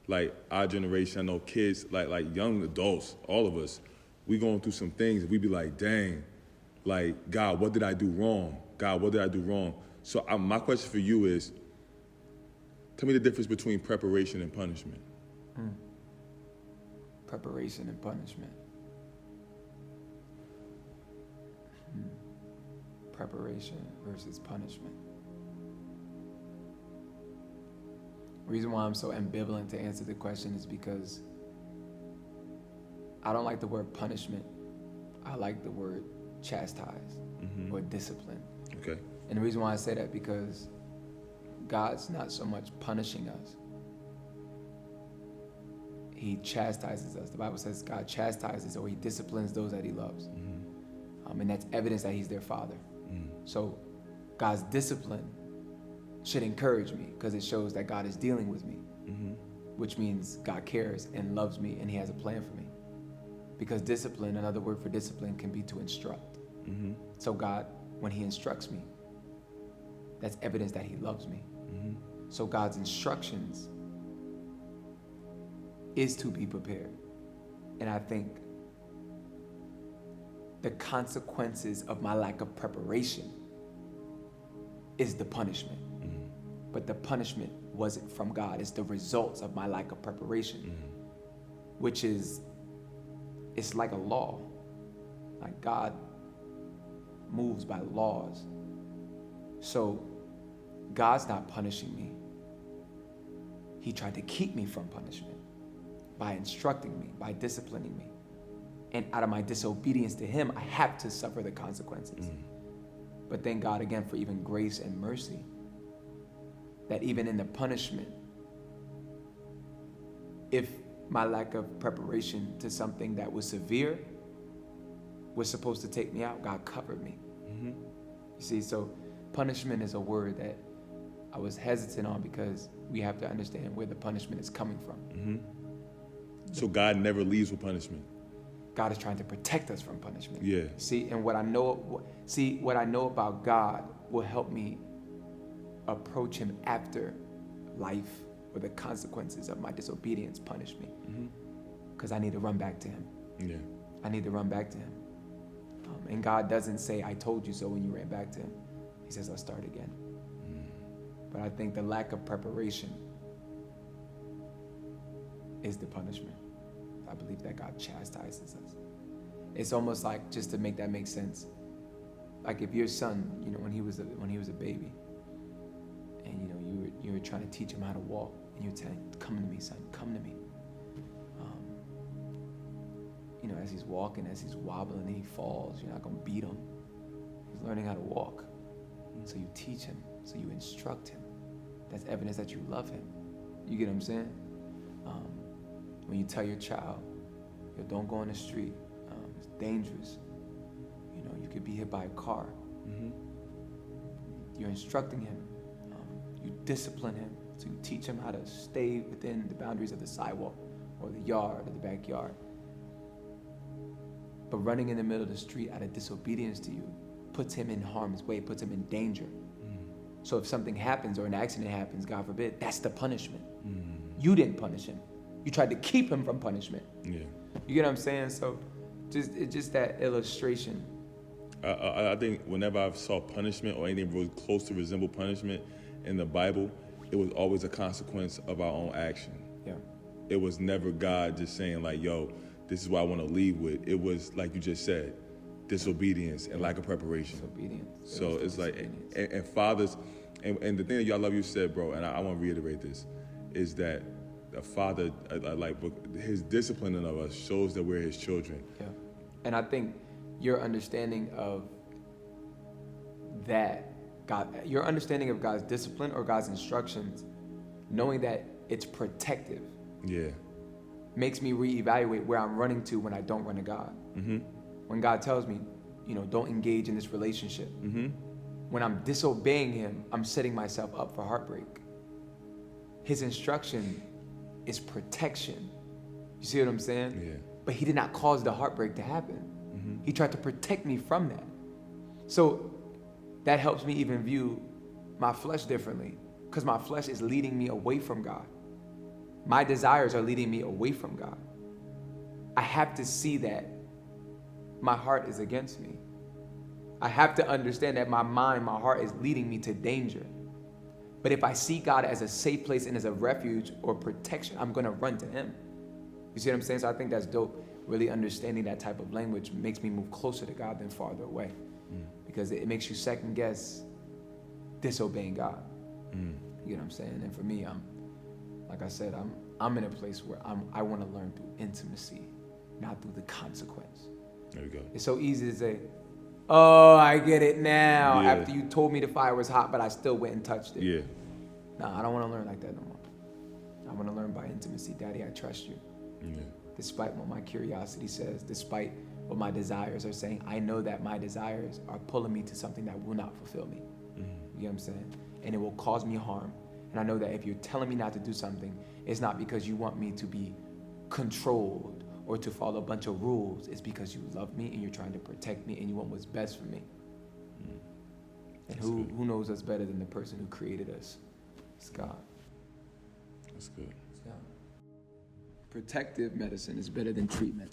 like our generation, I know kids, like young adults, all of us, we going through some things, we be like, dang, like, God, what did I do wrong? God, what did I do wrong? So my question for you is, tell me the difference between preparation and punishment. Preparation and punishment. Preparation versus punishment. The reason why I'm so ambivalent to answer the question is because I don't like the word punishment. I like the word chastise or discipline. Okay. And the reason why I say that because God's not so much punishing us. He chastises us. The Bible says God chastises or he disciplines those that he loves. And that's evidence that he's their father. So God's discipline should encourage me because it shows that God is dealing with me, which means God cares and loves me and he has a plan for me. Because discipline, another word for discipline, can be to instruct. So God, when he instructs me, that's evidence that he loves me. So God's instructions is to be prepared. And I think the consequences of my lack of preparation is the punishment. But the punishment wasn't from God. It's the results of my lack of preparation, which is, it's like a law. Like God moves by laws. So God's not punishing me. He tried to keep me from punishment by instructing me, by disciplining me. And out of my disobedience to him, I have to suffer the consequences. But thank God again for even grace and mercy, that even in the punishment, if my lack of preparation to something that was severe was supposed to take me out, God covered me. You see, so punishment is a word that I was hesitant on because we have to understand where the punishment is coming from. So God never leaves with punishment. God is trying to protect us from punishment. Yeah. See, and what I know about God will help me approach him after life or the consequences of my disobedience punish me. Because I need to run back to him. Yeah. I need to run back to him. And God doesn't say, I told you so when you ran back to him. He says, I'll start again. But I think the lack of preparation is the punishment. I believe that God chastises us. It's almost like, just to make that make sense, like if your son, when he was a baby, and you were trying to teach him how to walk, and you were telling, come to me, son, come to me. As he's walking, as he's wobbling, and he falls, you're not gonna beat him. He's learning how to walk. So you teach him, so you instruct him. That's evidence that you love him. You get what I'm saying? When you tell your child, don't go on the street, it's dangerous. You could be hit by a car. You're instructing him. You discipline him. So you teach him how to stay within the boundaries of the sidewalk or the yard or the backyard. But running in the middle of the street out of disobedience to you puts him in harm's way, puts him in danger. So if something happens or an accident happens, God forbid, that's the punishment. You didn't punish him. You tried to keep him from punishment. Yeah. You get what I'm saying? So it's just that illustration. I think whenever I saw punishment or anything really close to resemble punishment in the Bible, it was always a consequence of our own action. Yeah. It was never God just saying like, yo, this is what I want to leave with. It was, like you just said, disobedience and lack of preparation. Disobedience. So it's like, and fathers, and the thing that y'all love you said, bro, and I want to reiterate this, is that a father, like his disciplining of us shows that we're his children. Yeah. And I think your understanding of that, your understanding of God's discipline or God's instructions, knowing that it's protective, makes me reevaluate where I'm running to when I don't run to God. When God tells me, don't engage in this relationship. When I'm disobeying him, I'm setting myself up for heartbreak. His instruction is protection. You see what I'm saying? Yeah. But he did not cause the heartbreak to happen. He tried to protect me from that. So that helps me even view my flesh differently, because my flesh is leading me away from God. My desires are leading me away from God. I have to see that my heart is against me. I have to understand that my mind, my heart is leading me to danger. But if I see God as a safe place and as a refuge or protection, I'm going to run to him. You see what I'm saying? So I think that's dope. Really understanding that type of language makes me move closer to God than farther away. Because it makes you second guess disobeying God. You know what I'm saying? And for me, like I said, I'm in a place where I want to learn through intimacy, not through the consequence. There we go. It's so easy to say, oh, I get it now. Yeah. After you told me the fire was hot, but I still went and touched it. Yeah. No, I don't want to learn like that no more. I want to learn by intimacy. Daddy, I trust you. Yeah. Despite what my curiosity says, despite what my desires are saying, I know that my desires are pulling me to something that will not fulfill me. You know what I'm saying? And it will cause me harm. And I know that if you're telling me not to do something, it's not because you want me to be controlled or to follow a bunch of rules. It's because you love me and you're trying to protect me and you want what's best for me. And who knows us better than the person who created us? It's God. That's good. It's God. Protective medicine is better than treatment.